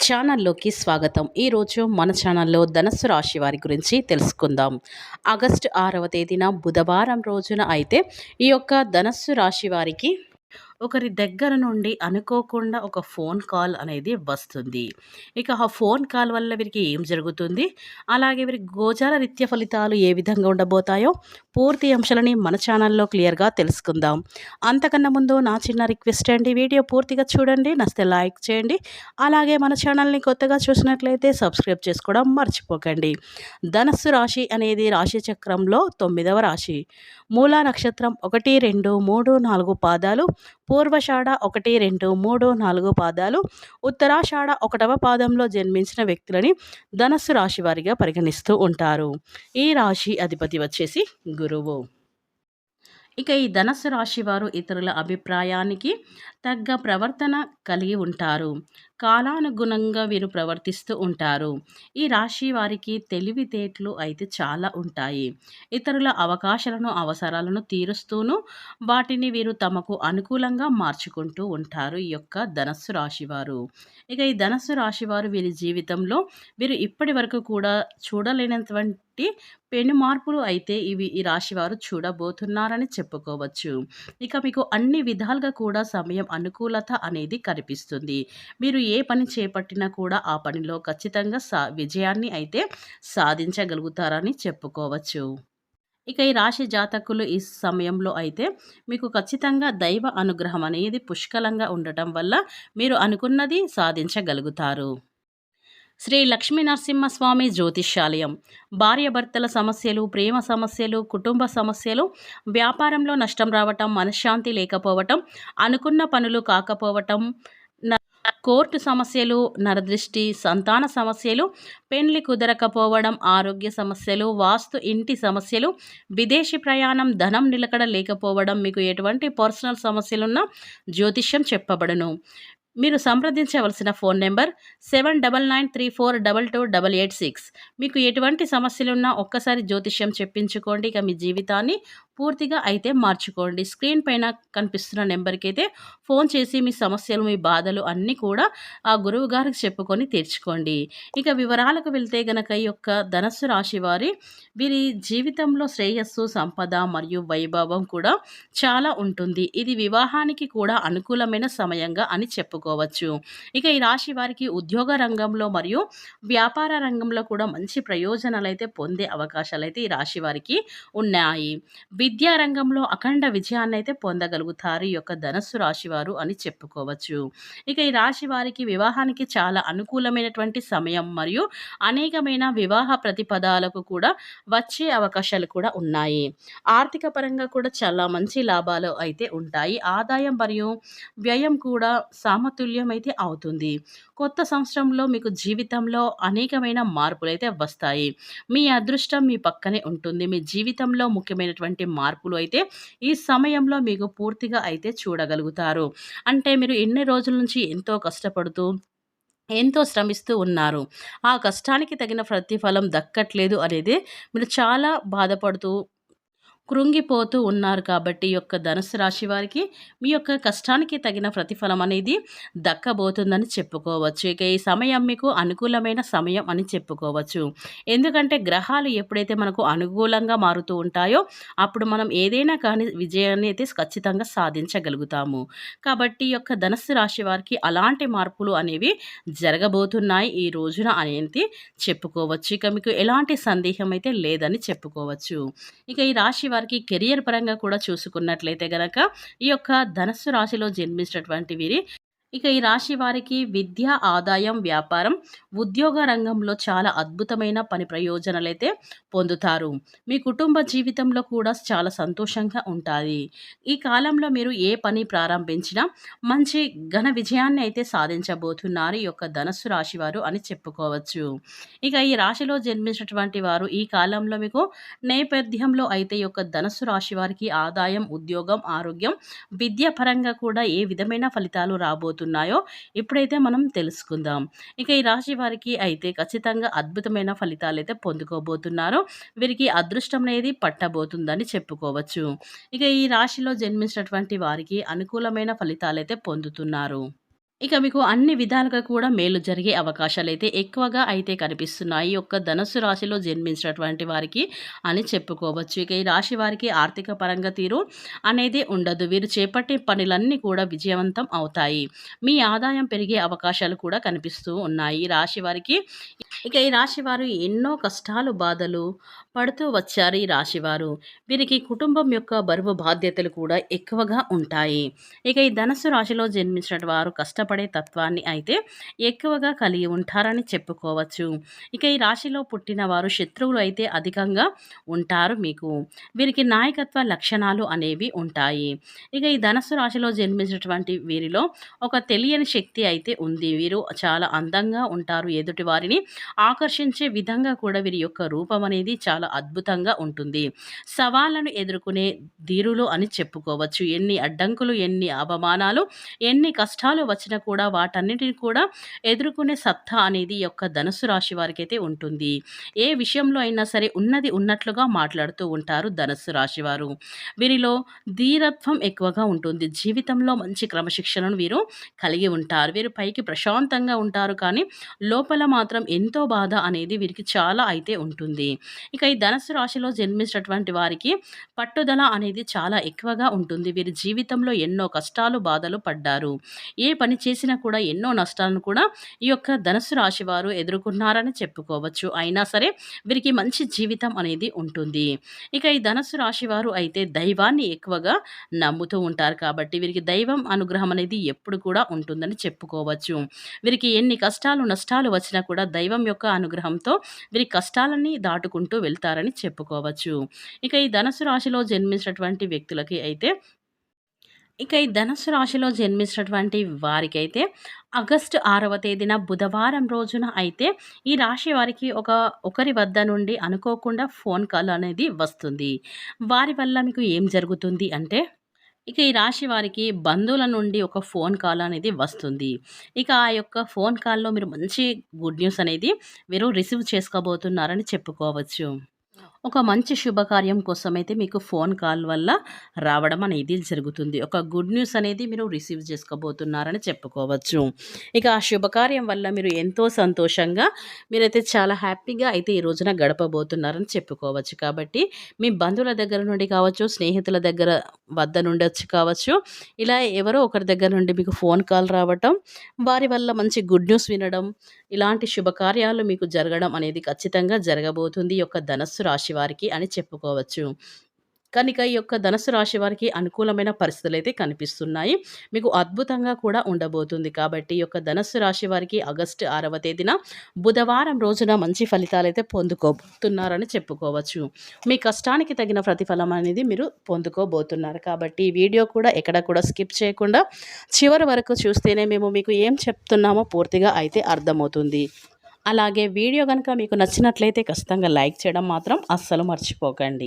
ఛానల్లోకి స్వాగతం. ఈరోజు మన ఛానల్లో ధనస్సు రాశి వారి గురించి తెలుసుకుందాం. ఆగస్టు 6వ తేదీన బుధవారం రోజున అయితే ఈ యొక్క ధనస్సు రాశి వారికి ఒకరి దగ్గర నుండి అనుకోకుండా ఒక ఫోన్ కాల్ అనేది వస్తుంది. ఇక ఆ ఫోన్ కాల్ వల్ల వీరికి ఏం జరుగుతుంది, అలాగే వీరి గోచార రీత్యా ఫలితాలు ఏ విధంగా ఉండబోతాయో పూర్తి అంశాలని మన ఛానల్లో క్లియర్గా తెలుసుకుందాం. అంతకన్నా ముందు నా చిన్న రిక్వెస్ట్ అండి, వీడియో పూర్తిగా చూడండి, నచ్చితే లైక్ చేయండి. అలాగే మన ఛానల్ని కొత్తగా చూసినట్లయితే సబ్స్క్రైబ్ చేసుకోవడం మర్చిపోకండి. ధనస్సు రాశి అనేది రాశి చక్రంలో 9వ రాశి. మూలా నక్షత్రం 1, 2, 3, 4 పాదాలు, పూర్వషాఢ 1, 2, 3, 4 పాదాలు, ఉత్తరాషాఢ 1వ పాదంలో జన్మించిన వ్యక్తులని ధనస్సు రాశి వారిగా పరిగణిస్తూ ఉంటారు. ఈ రాశి అధిపతి వచ్చేసి గురువు. ఇక ఈ ధనస్సు రాశి వారు ఇతరుల అభిప్రాయానికి తగ్గ ప్రవర్తన కలిగి ఉంటారు. కాలానుగుణంగా వీరు ప్రవర్తిస్తూ ఉంటారు. ఈ రాశి వారికి తెలివితేటలు అయితే చాలా ఉంటాయి. ఇతరుల అవకాశాలను అవసరాలను తీరుస్తూను వాటిని వీరు తమకు అనుకూలంగా మార్చుకుంటూ ఉంటారు ఈ యొక్క ధనస్సు రాశి వారు. ఇక ఈ ధనస్సు రాశి వారు వీరి జీవితంలో వీరు ఇప్పటి వరకు కూడా చూడలేనటువంటి పెను మార్పులు అయితే ఈ రాశి వారు చూడబోతున్నారని చెప్పుకోవచ్చు. ఇక మీకు అన్ని విధాలుగా కూడా సమయం అనుకూలత అనేది కనిపిస్తుంది. మీరు ఏ పని చేపట్టినా కూడా ఆ పనిలో ఖచ్చితంగా విజయాన్ని అయితే సాధించగలుగుతారని చెప్పుకోవచ్చు. ఇక ఈ రాశి జాతకులు ఈ సమయంలో అయితే మీకు ఖచ్చితంగా దైవ అనుగ్రహం అనేది పుష్కలంగా ఉండటం వల్ల మీరు అనుకున్నది సాధించగలుగుతారు. శ్రీ లక్ష్మీ నరసింహస్వామి జ్యోతిష్యాలయం. భార్యాభర్తల సమస్యలు, ప్రేమ సమస్యలు, కుటుంబ సమస్యలు, వ్యాపారంలో నష్టం రావటం, మనశ్శాంతి లేకపోవటం, అనుకున్న పనులు కాకపోవటం, కోర్టు సమస్యలు, నరదృష్టి, సంతాన సమస్యలు, పెండ్లి కుదరకపోవడం, ఆరోగ్య సమస్యలు, వాస్తు ఇంటి సమస్యలు, విదేశీ ప్రయాణం, ధనం నిలకడ లేకపోవడం, మీకు ఎటువంటి పర్సనల్ సమస్యలున్నా జ్యోతిష్యం చెప్పబడును. మీరు సంప్రదించవలసిన ఫోన్ నెంబర్ 7993422886. మీకు ఎటువంటి సమస్యలున్నా ఒక్కసారి జ్యోతిష్యం చెప్పించుకోండి. ఇక మీ జీవితాన్ని పూర్తిగా అయితే మార్చుకోండి. స్క్రీన్ పైన కనిపిస్తున్న నెంబర్కి అయితే ఫోన్ చేసి మీ సమస్యలు, మీ బాధలు అన్నీ కూడా ఆ గురువు గారికి చెప్పుకొని తీర్చుకోండి. ఇక వివరాలకు వెళ్తే గనక ఈ యొక్క ధనస్సు రాశి వీరి జీవితంలో శ్రేయస్సు, సంపద మరియు వైభవం కూడా చాలా ఉంటుంది. ఇది వివాహానికి కూడా అనుకూలమైన సమయంగా అని చెప్పుకోవచ్చు. ఇక ఈ రాశి వారికి ఉద్యోగ రంగంలో మరియు వ్యాపార రంగంలో కూడా మంచి ప్రయోజనాలు అయితే పొందే అవకాశాలు అయితే ఈ రాశి వారికి ఉన్నాయి. విద్యా రంగంలో అఖండ విజయాన్ని అయితే పొందగలుగుతారు ఈ యొక్క ధనస్సు రాశి వారు అని చెప్పుకోవచ్చు. ఇక ఈ రాశి వారికి వివాహానికి చాలా అనుకూలమైనటువంటి సమయం మరియు అనేకమైన వివాహ ప్రతిపదాలకు కూడా వచ్చే అవకాశాలు కూడా ఉన్నాయి. ఆర్థిక పరంగా కూడా చాలా మంచి లాభాలు అయితే ఉంటాయి. ఆదాయం మరియు వ్యయం కూడా సమతుల్యం అయితే అవుతుంది. కొత్త సంవత్సరంలో మీకు జీవితంలో అనేకమైన మార్పులు అయితే వస్తాయి. మీ అదృష్టం మీ పక్కనే ఉంటుంది. మీ జీవితంలో ముఖ్యమైనటువంటి మార్పులు అయితే ఈ సమయంలో మీకు పూర్తిగా అయితే చూడగలుగుతారు. అంటే మీరు ఎన్ని రోజుల నుంచి ఎంతో కష్టపడుతూ ఎంతో శ్రమిస్తూ ఉన్నారు. ఆ కష్టానికి తగిన ప్రతిఫలం దక్కట్లేదు అనేది మీరు చాలా బాధపడుతూ కృంగిపోతూ ఉన్నారు. కాబట్టి ఈ యొక్క ధనుసు రాశి వారికి మీ యొక్క కష్టానికి తగిన ప్రతిఫలం అనేది దక్కబోతుందని చెప్పుకోవచ్చు. ఇక ఈ సమయం మీకు అనుకూలమైన సమయం అని చెప్పుకోవచ్చు. ఎందుకంటే గ్రహాలు ఎప్పుడైతే మనకు అనుకూలంగా మారుతూ ఉంటాయో అప్పుడు మనం ఏదైనా కానీ విజయాన్ని అయితే ఖచ్చితంగా సాధించగలుగుతాము. కాబట్టి ఈ యొక్క ధనుసు రాశి వారికి అలాంటి మార్పులు అనేవి జరగబోతున్నాయి ఈ రోజున అనేది చెప్పుకోవచ్చు. ఇక మీకు ఎలాంటి సందేహం అయితే లేదని చెప్పుకోవచ్చు. ఇక ఈ రాశి వారికి కెరియర్ పరంగా కూడా చూసుకున్నట్లయితే గనక ఈ యొక్క ధనస్సు రాశిలో జన్మించినటువంటి వీరి ఇక ఈ రాశి వారికి విద్య, ఆదాయం, వ్యాపారం, ఉద్యోగ రంగంలో చాలా అద్భుతమైన పని ప్రయోజనాలైతే పొందుతారు. మీ కుటుంబ జీవితంలో కూడా చాలా సంతోషంగా ఉంటుంది. ఈ కాలంలో మీరు ఏ పని ప్రారంభించినా మంచి ఘన విజయాన్ని అయితే సాధించబోతున్నారు ఈ యొక్క ధనస్సు రాశి వారు అని చెప్పుకోవచ్చు. ఇక ఈ రాశిలో జన్మించినటువంటి వారు ఈ కాలంలో మీకు నేపథ్యంలో అయితే ఈ యొక్క ధనస్సు రాశి వారికి ఆదాయం, ఉద్యోగం, ఆరోగ్యం, విద్య పరంగా కూడా ఏ విధమైన ఫలితాలు రాబోతున్నాయో ఇప్పుడైతే మనం తెలుసుకుందాం. ఇక ఈ రాశి వారికి అయితే ఖచ్చితంగా అద్భుతమైన ఫలితాలు అయితే పొందుకోబోతున్నారు. వీరికి అదృష్టం అనేది పట్టబోతుందని చెప్పుకోవచ్చు. ఇక ఈ రాశిలో జన్మించినటువంటి వారికి అనుకూలమైన ఫలితాలు అయితే పొందుతున్నారు. ఇక మీకు అన్ని విధాలుగా కూడా మేలు జరిగే అవకాశాలైతే ఎక్కువగా అయితే కనిపిస్తున్నాయి. ఈ యొక్క ధనుస్సు రాశిలో జన్మించినటువంటి వారికి అని చెప్పుకోవచ్చు. ఇక ఈ రాశి వారికి ఆర్థిక పరంగా తీరు అనేది ఉండదు. వీరు చేపట్టే పనులన్నీ కూడా విజయవంతం అవుతాయి. మీ ఆదాయం పెరిగే అవకాశాలు కూడా కనిపిస్తూ ఉన్నాయి. ఈ రాశి వారికి ఇక ఈ రాశివారు ఎన్నో కష్టాలు, బాధలు పడుతూ వచ్చారు ఈ రాశివారు. వీరికి కుటుంబం యొక్క బరువు బాధ్యతలు కూడా ఎక్కువగా ఉంటాయి. ఇక ఈ ధనుస్సు రాశిలో జన్మించిన వారు కష్టపడే తత్వాన్ని అయితే ఎక్కువగా కలిగి ఉంటారని చెప్పుకోవచ్చు. ఇక ఈ రాశిలో పుట్టిన వారు శత్రువులు అయితే అధికంగా ఉంటారు మీకు. వీరికి నాయకత్వ లక్షణాలు అనేవి ఉంటాయి. ఇక ఈ ధనుస్సు రాశిలో జన్మించినటువంటి వీరిలో ఒక తెలియని శక్తి అయితే ఉంది. వీరు చాలా అందంగా ఉంటారు. ఎదుటి వారిని ఆకర్షించే విధంగా కూడా వీరి యొక్క రూపం అనేది చాలా అద్భుతంగా ఉంటుంది. సవాళ్లను ఎదుర్కొనే ధీరులు అని చెప్పుకోవచ్చు. ఎన్ని అడ్డంకులు, ఎన్ని అవమానాలు, ఎన్ని కష్టాలు వచ్చినా కూడా వాటన్నిటిని కూడా ఎదుర్కొనే సత్తా అనేది ఈ యొక్క ధనుస్సు రాశి వారికైతే ఉంటుంది. ఏ విషయంలో అయినా సరే ఉన్నది ఉన్నట్లుగా మాట్లాడుతూ ఉంటారు ధనుస్సు రాశి వారు. వీరిలో ధీరత్వం ఎక్కువగా ఉంటుంది. జీవితంలో మంచి క్రమశిక్షణను వీరు కలిగి ఉంటారు. వీరు పైకి ప్రశాంతంగా ఉంటారు, కానీ లోపల మాత్రం ఎంతో బాధ అనేది వీరికి చాలా అయితే ఉంటుంది. ఇక ఈ ధనుస్సు రాశిలో జన్మించినటువంటి వారికి పట్టుదల అనేది చాలా ఎక్కువగా ఉంటుంది. వీరి జీవితంలో ఎన్నో కష్టాలు, బాధలు పడ్డారు. ఏ పని చేసినా కూడా ఎన్నో నష్టాలను కూడా ఈ యొక్క ధనుస్సు రాశి వారు ఎదుర్కొన్నారని చెప్పుకోవచ్చు. అయినా సరే వీరికి మంచి జీవితం అనేది ఉంటుంది. ఇక ఈ ధనుస్సు రాశి వారు అయితే దైవాన్ని ఎక్కువగా నమ్ముతూ ఉంటారు కాబట్టి వీరికి దైవం అనుగ్రహం అనేది ఎప్పుడు కూడా ఉంటుందని చెప్పుకోవచ్చు. వీరికి ఎన్ని కష్టాలు, నష్టాలు వచ్చినా కూడా దైవం యొక్క అనుగ్రహంతో వీరి కష్టాలన్నీ దాటుకుంటూ వెళ్తారని చెప్పుకోవచ్చు. ఇక ఈ ధనుసు రాశిలో జన్మించినటువంటి వ్యక్తులకి అయితే ఈ ధనుస్సు రాశిలో జన్మించినటువంటి వారికైతే ఆగస్టు 6వ తేదీన బుధవారం రోజున అయితే ఈ రాశి వారికి ఒకరి వద్ద నుండి అనుకోకుండా ఫోన్ కాల్ అనేది వస్తుంది. వారి వల్ల మీకు ఏం జరుగుతుంది అంటే ఇక ఈ రాశి వారికి బంధువుల నుండి ఒక ఫోన్ కాల్ అనేది వస్తుంది. ఇక ఆ యొక్క ఫోన్ కాల్‌లో మీరు మంచి గుడ్ న్యూస్ అనేది మీరు రిసీవ్ చేసుకోబోతున్నారని చెప్పుకోవచ్చు. ఒక మంచి శుభకార్యం కోసమైతే మీకు ఫోన్ కాల్ వల్ల రావడం అనేది జరుగుతుంది. ఒక గుడ్ న్యూస్ అనేది మీరు రిసీవ్ చేసుకోబోతున్నారని చెప్పుకోవచ్చు. ఇక ఆ శుభకార్యం వల్ల మీరు ఎంతో సంతోషంగా మీరైతే చాలా హ్యాపీగా అయితే ఈ రోజున గడపబోతున్నారని చెప్పుకోవచ్చు. కాబట్టి మీ బంధువుల దగ్గర నుండి కావచ్చు, స్నేహితుల వద్ద నుండి వచ్చి కావచ్చు, ఇలా ఎవరో ఒకరి దగ్గర నుండి మీకు ఫోన్ కాల్ రావటం, వారి వల్ల మంచి గుడ్ న్యూస్ వినడం, ఇలాంటి శుభకార్యాలు మీకు జరగడం అనేది ఖచ్చితంగా జరగబోతుంది ఈ యొక్క ధనస్సు రాశి వారికి అని చెప్పుకోవచ్చు. కనుక ఈ యొక్క ధనుసు రాశి వారికి అనుకూలమైన పరిస్థితులైతే కనిపిస్తున్నాయి. మీకు అద్భుతంగా కూడా ఉండబోతుంది. కాబట్టి ఈ యొక్క ధనుస్సు రాశి వారికి ఆగస్టు 6వ తేదీన బుధవారం రోజున మంచి ఫలితాలైతే పొందుకోబోతున్నారని చెప్పుకోవచ్చు. మీ కష్టానికి తగిన ప్రతిఫలం అనేది మీరు పొందుకోబోతున్నారు. కాబట్టి ఈ వీడియో కూడా ఎక్కడ కూడా స్కిప్ చేయకుండా చివరి వరకు చూస్తేనే మేము మీకు ఏం చెప్తున్నామో పూర్తిగా అయితే అర్థమవుతుంది. అలాగే వీడియో కనుక మీకు నచ్చినట్లయితే ఖచ్చితంగా లైక్ చేయడం మాత్రం అస్సలు మర్చిపోకండి.